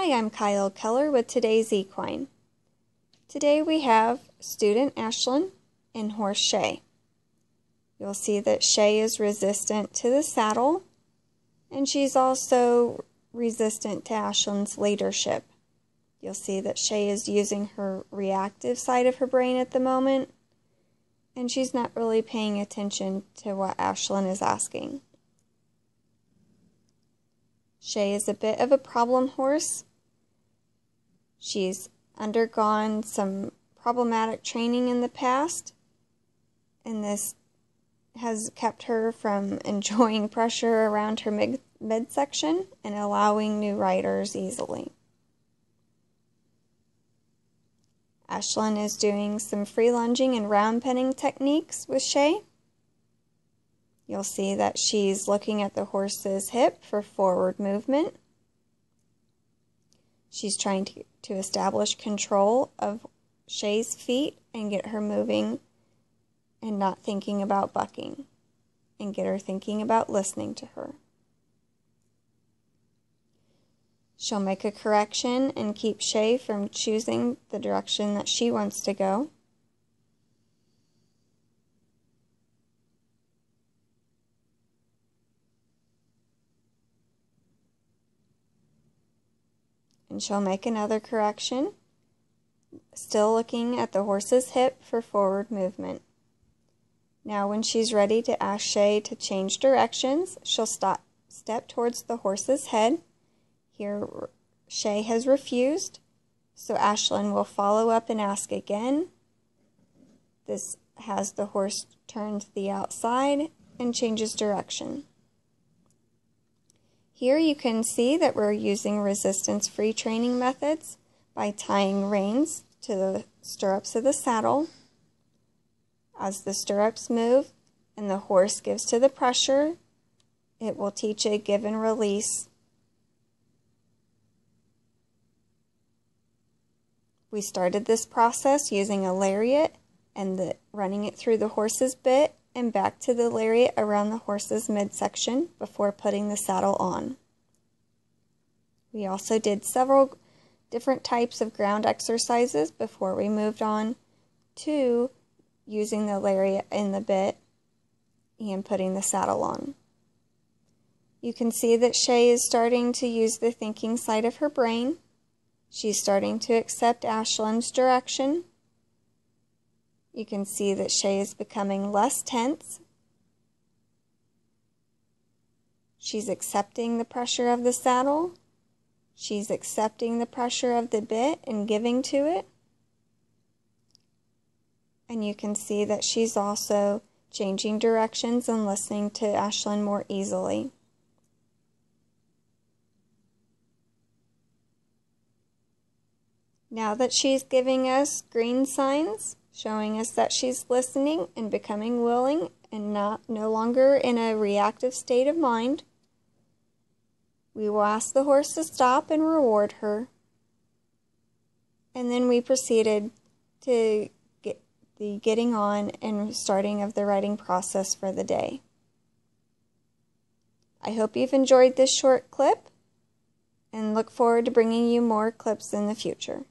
Hi, I'm Kyle Keller with today's Equine. Today we have student Ashlyn and horse Shay. You'll see that Shay is resistant to the saddle, and she's also resistant to Ashlyn's leadership. You'll see that Shay is using her reactive side of her brain at the moment, and she's not really paying attention to what Ashlyn is asking. Shay is a bit of a problem horse. She's undergone some problematic training in the past, and this has kept her from enjoying pressure around her midsection and allowing new riders easily. Ashlyn is doing some free lunging and round penning techniques with Shay. You'll see that she's looking at the horse's hip for forward movement. She's trying to establish control of Shay's feet and get her moving and not thinking about bucking, and get her thinking about listening to her. She'll make a correction and keep Shay from choosing the direction that she wants to go. And she'll make another correction, still looking at the horse's hip for forward movement. Now when she's ready to ask Shay to change directions, she'll step towards the horse's head. Here Shay has refused, so Ashlyn will follow up and ask again. This has the horse turn to the outside and changes direction. Here you can see that we're using resistance-free training methods by tying reins to the stirrups of the saddle. As the stirrups move and the horse gives to the pressure, it will teach a give and release. We started this process using a lariat and running it through the horse's bit and back to the lariat around the horse's midsection before putting the saddle on. We also did several different types of ground exercises before we moved on to using the lariat in the bit and putting the saddle on. You can see that Shay is starting to use the thinking side of her brain. She's starting to accept Ashlyn's direction. You can see that Shay is becoming less tense. She's accepting the pressure of the saddle. She's accepting the pressure of the bit and giving to it. And you can see that she's also changing directions and listening to Ashlyn more easily. Now that she's giving us green signs, showing us that she's listening and becoming willing and no longer in a reactive state of mind, we will ask the horse to stop and reward her. And then we proceeded to get the getting on and starting of the riding process for the day. I hope you've enjoyed this short clip and look forward to bringing you more clips in the future.